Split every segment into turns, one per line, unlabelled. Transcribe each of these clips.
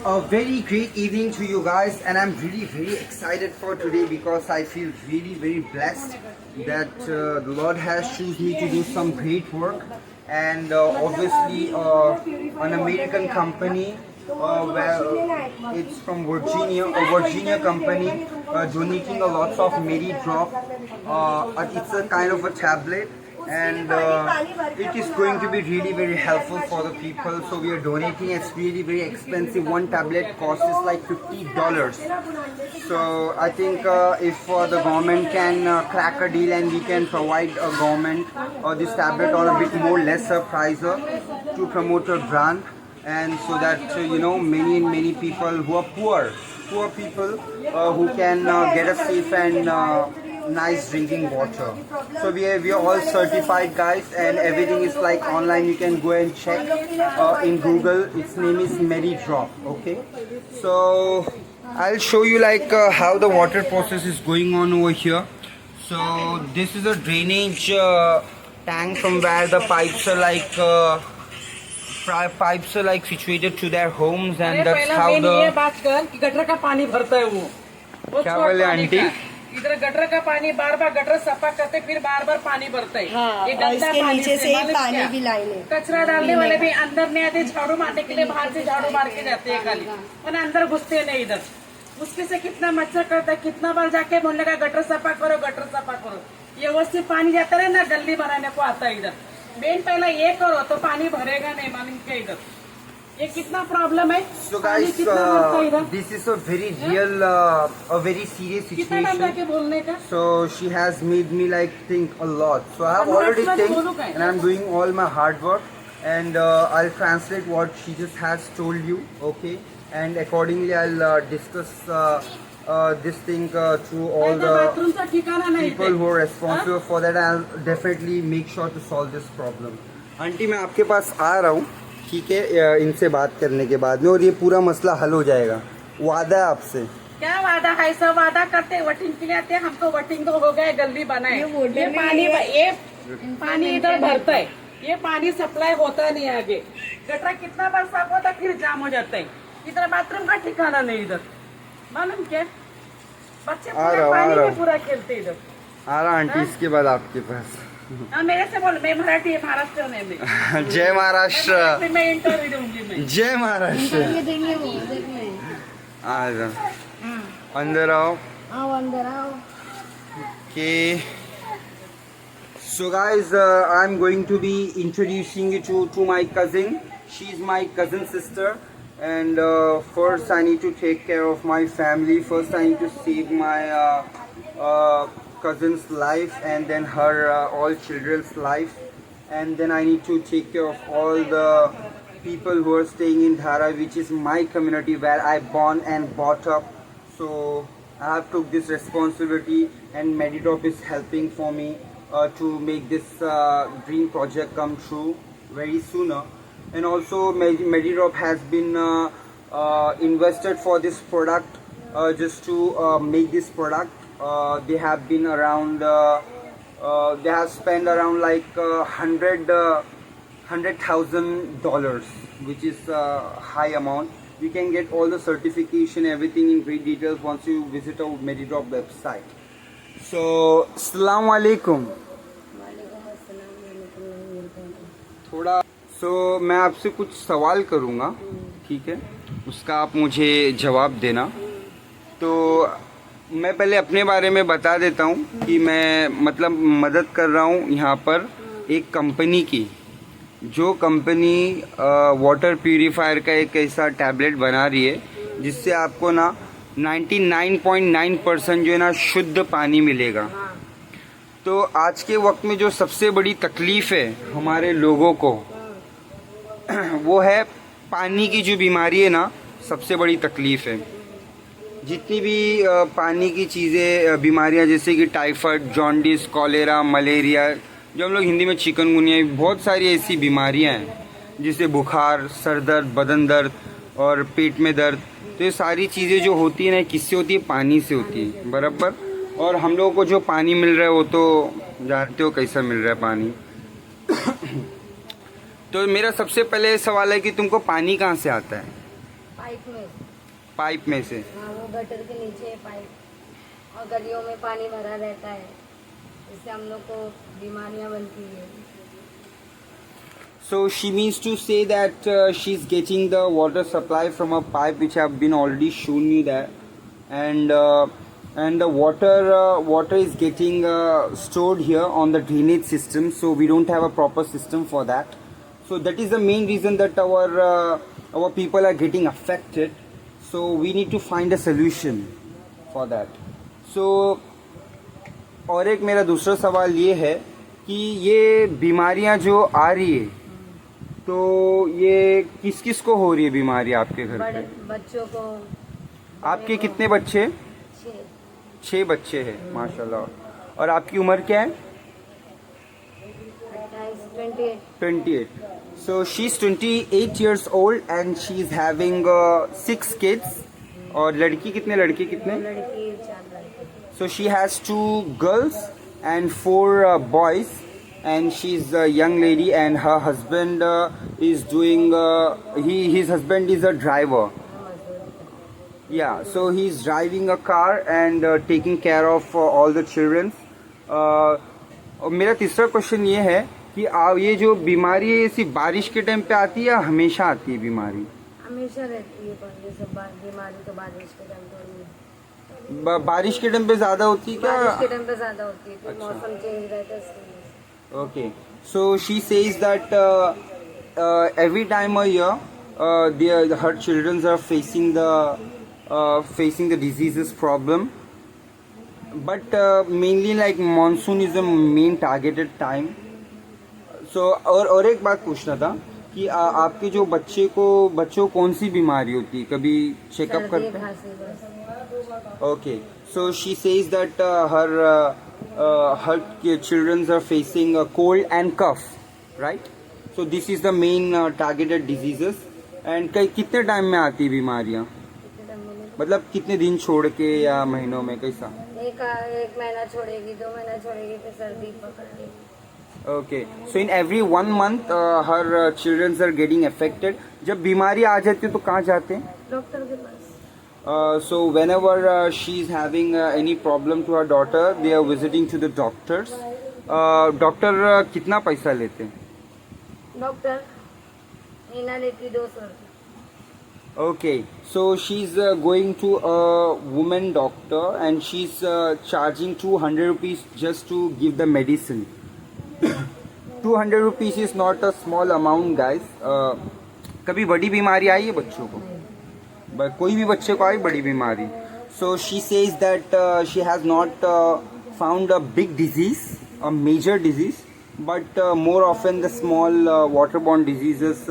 A very great evening to you guys, and I'm really very excited for today because I feel really very blessed that the Lord has chosen me to do some great work, and obviously an American company where it's from Virginia, a Virginia company donating a lot of Mary Drop. It's a kind of a tablet, and it is going to be really very helpful for the people, so we are donating. It's really very expensive. One tablet costs is like $50, so I think if the government can crack a deal and we can provide a government this tablet on a bit more lesser price to promote a brand, and so that many people who are poor people who can get a safe and nice drinking water. So we are all certified guys, and everything is like online. You can go and check in Google. Its name is Mary Drop. Okay, so I'll show you like how the water process is going on over here. So this is a drainage tank from where the pipes are like situated to their homes, and that's how the
gutter का पानी भरता है वो
क्या बोले aunty?
इधर gutter का पानी बार बार गटर सफा करते फिर बार बार पानी भरता है।
हाँ,
ये गंदा
इसके
पानी
नीचे
से
से
मालूम
पानी
क्या?
भी लाइन है।
कचरा डालने वाले भी अंदर नहीं आते, झाड़ू मारने के लिए बाहर से झाड़ू मार के जाते हैं खाली, और अंदर घुसते नहीं इधर। उसके से कितना मच्छर करता है, कितना बार जाके बोलने का गटर सफा करो, गटर सफा करो। ये व्यवस्थित पानी जाता है ना, गली बनाने को आता है इधर। मेन पहला ये करो तो पानी भरेगा नहीं, मालूम क्या इधर ये कितना प्रॉब्लम है।
So guys, this is a very real, a very serious situation.
बोलने का
So she has made me like think a lot. So I have already think, and I'm doing all my hard work, and I'll translate what she just has told you. Okay, and accordingly I'll discuss this thing to all the
bathroom का ठिकाना नहीं
people who are responsible for that. I'll definitely make sure to solve this problem. Aunty मैं आपके पास आ रहा हूँ, ठीक है, इनसे बात करने के बाद में, और ये पूरा मसला हल हो जाएगा। वादा है आपसे।
क्या वादा है? सब वादा करते वोटिंग के लिए आते हैं, हमको वोटिंग तो हो गए, गली बनाए। ये पानी इधर भरता है, ये पानी सप्लाई होता नहीं आगे। गटर कितना बार साफ होता फिर जाम हो जाता है। इधर बाथरूम का ठिकाना नहीं इधर, मालूम क्या? बच्चे पूरा पानी में पूरा खेलते इधर।
आ रहा आंटी इसके बाद आपके पास।
मेरे से बोल, मैं मराठी है, महाराष्ट्र में।
जय महाराष्ट्र।
मैं इंटरव्यू दूंगी मैं।
जय महाराष्ट्र। आ जाओ, अंदर आओ।
अंदर आओ।
Okay. So guys, I'm going to be introducing you to my cousin. She's my cousin sister, and first I need to take care of my family. First I need to save my cousin's life, and then her all children's life, and then I need to take care of all the people who are staying in Dhara, which is my community where I born and brought up. So I have took this responsibility, and Medidrop is helping for me to make this dream project come true very sooner. And also Medidrop has been invested for this product just to make this product. They have been around they have spent around like $100,000, which is a high amount. You can get all the certification, everything in great details once you visit our Medidrop website. So Assalamu alaikum. थोड़ा मैं आपसे कुछ सवाल करूँगा, ठीक है, उसका आप मुझे जवाब देना। तो मैं पहले अपने बारे में बता देता हूँ कि मैं मतलब मदद कर रहा हूँ यहाँ पर एक कंपनी की, जो कंपनी वाटर प्यूरीफायर का एक ऐसा टैबलेट बना रही है जिससे आपको ना 99.9% जो है ना शुद्ध पानी मिलेगा। तो आज के वक्त में जो सबसे बड़ी तकलीफ़ है हमारे लोगों को, वो है पानी की जो बीमारी है ना, सबसे बड़ी तकलीफ़ है। जितनी भी पानी की चीज़ें बीमारियां जैसे कि टाइफाइड, जॉन्डिस, कॉलेरा, मलेरिया, जो हम लोग हिंदी में चिकनगुनिया, बहुत सारी ऐसी बीमारियां हैं जिससे बुखार, सर दर्द, बदन दर्द और पेट में दर्द, तो ये सारी चीज़ें जो होती है ना, किससे होती है? पानी से होती है, बराबर। और हम लोगों को जो पानी मिल रहा है वो तो जानते हो कैसा मिल रहा है पानी। तो मेरा सबसे पहले सवाल है कि तुमको पानी कहाँ से आता है?
पाइप में।
पाइप में से।
हाँ, वो गटर के नीचे है पाइप, और गलियों में पानी भरा रहता है, इससे हम लोग को बीमारियां बनती है।
So she means to say that she's getting the water supply from a pipe which have been already shown you that, and the water is getting stored here on the drainage system. So we don't have a proper system for that. So that is the main reason that our people are getting affected. So we need to find a solution for that. So और एक मेरा दूसरा सवाल ये है कि ये बीमारियां जो आ रही है, तो ये किस किस को हो रही है बीमारी आपके घर
बड़े
पे?
बच्चों को।
आपके कितने बच्चे? 6 बच्चे हैं, माशाल्लाह। और आपकी उम्र क्या है? 28. So she's 28 years old and she's having 6 kids. और लड़की कितने, लड़के कितने?
लड़की 4 लड़के।
So she has 2 girls and 4 boys. And she's a young lady, and her husband is doing. His husband is a driver. Yeah, so he's driving a car and taking care of all the children. और मेरा तीसरा question ये है कि ये जो बीमारी है, सिर्फ बारिश के टाइम पे आती है या हमेशा आती है बीमारी?
हमेशा रहती है, पर ये सब बीमारी तो बारिश के टाइम थोड़ी।
बारिश के टाइम पे ज्यादा होती है क्या?
बारिश के टाइम पे ज्यादा होती है, फिर मौसम चेंज रहता है इसलिए।
Okay, so she says that every time a year, her children are facing the diseases problem, but mainly like monsoon is the main targeted time. So और एक बात पूछना था कि आपके जो बच्चों को कौन सी बीमारी होती है, कभी चेकअप करते हैं? Okay, so she says that her children are facing a cold and cough, right? So this is the main targeted diseases. And कितने टाइम में आती है बीमारियाँ, मतलब कितने दिन छोड़ के या महीनों में, कैसा?
एक महीना छोड़ेगी, 2 महीना छोड़ेगी, फिर सर्दी पकड़ेगी।
Okay, so in every 1 month her children are getting affected. जब बीमारी आ जाती है तो कहाँ जाते हैं?
डॉक्टर के पास।
So whenever she's having any problem to her daughter, they are visiting to the doctors. Doctor कितना पैसा लेते हैं?
डॉक्टर महीना लेती 200।
Okay, so she's going to a woman doctor and she's charging 200 rupees just to give the medicine. 200 rupees is not a small amount, guys. कभी बड़ी बीमारी आई है बच्चों को? कोई भी बच्चे को आई बड़ी बीमारी? So she says that she has not found a big disease, a major disease, but more often the small waterborne diseases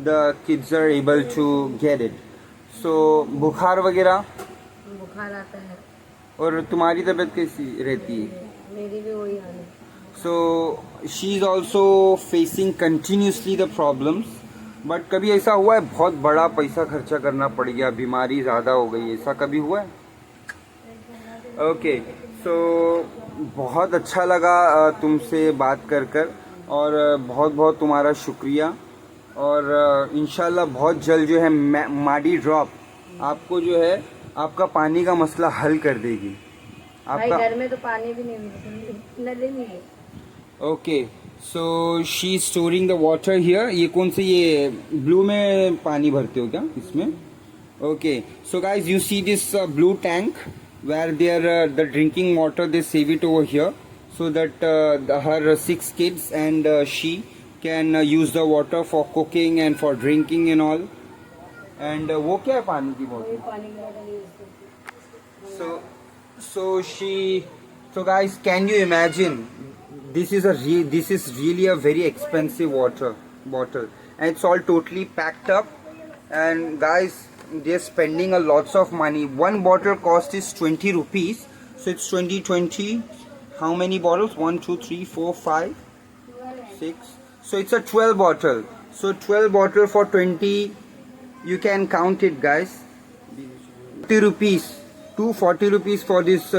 the kids are able to get it. So बुखार वगैरह?
बुखार आता है।
और तुम्हारी तबीयत कैसी रहती है?
मेरी भी वही हाल है।
So she is also facing continuously the problems. But कभी ऐसा हुआ है बहुत बड़ा पैसा खर्चा करना पड़ गया, बीमारी ज़्यादा हो गई, ऐसा कभी हुआ है? ओके, सो बहुत अच्छा लगा तुमसे बात कर और बहुत बहुत तुम्हारा शुक्रिया। और इंशाल्लाह बहुत जल्द जो है माडी ड्रॉप आपको जो है आपका पानी का मसला हल कर देगी।
आपका घर में तो पानी भी नहीं मिलता, नली नहीं है।
Okay, so she storing the water here. ये कौन से, ये ब्लू में पानी भरते हो क्या इसमें? Okay, so guys you see this blue tank where the drinking water they save it over here so that her 6 kids and she can use the water for cooking and for drinking and all. And वो क्या है पानी की बोतल? So guys, can you imagine, this is really a very expensive water bottle and it's all totally packed up, and guys they're spending a lots of money. One bottle cost is 20 rupees, so it's 20. How many bottles? 1 2 3 4 5 6, so it's a 12 bottle. So 12 bottle for 20, you can count it guys. 40 rupees, 240 rupees for this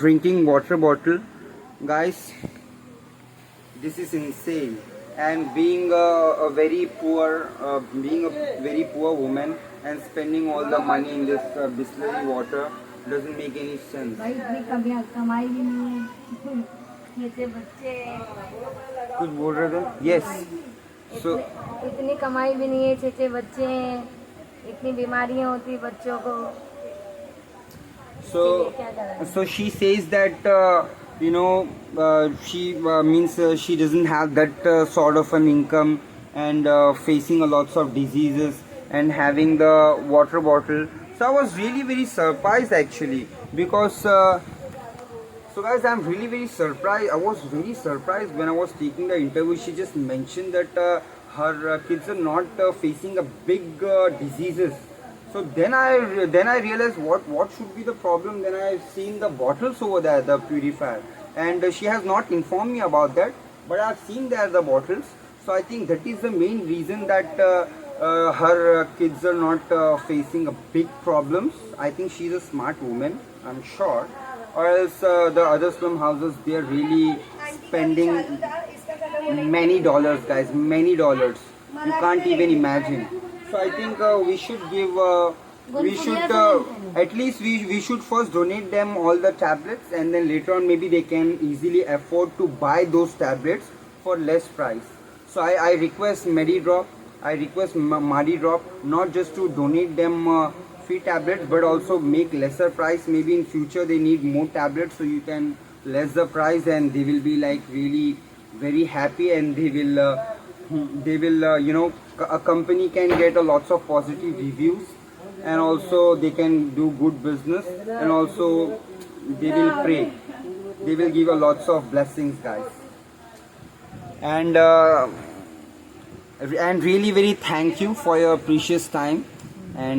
drinking water bottle. Guys, this is insane. And being a very poor woman, and spending all the money in this Bisleri water doesn't make any sense.
भाई इतनी कमाई भी नहीं है जैसे बच्चे
कुछ बोल रहे थे? Yes. So
इतनी कमाई भी नहीं है, छे बच्चे हैं, इतनी बीमारियां होती बच्चों को।
so she says that she means she doesn't have that sort of an income and facing a lots of diseases and having the water bottle. So I was really very surprised actually, because so guys, I'm really very surprised. I was very surprised when I was taking the interview. She just mentioned that her kids are not facing a big diseases. So then I realized what should be the problem. Then I've seen the bottles over there, the purifier, and she has not informed me about that. But I've seen there the bottles. So I think that is the main reason that her kids are not facing a big problems. I think she's a smart woman, I'm sure. Or else the other slum houses, they are really spending many dollars, guys, many dollars. You can't even imagine. So I think we should give, at least we should first donate them all the tablets, and then later on maybe they can easily afford to buy those tablets for less price. So I request Medidrop, I request Madidrop not just to donate them free tablets, but also make lesser price. Maybe in future they need more tablets, so you can less the price and they will be like really very happy, and they will a company can get a lots of positive reviews, and also they can do good business, and also they will pray, they will give a lots of blessings, guys. And really very thank you for your precious time. And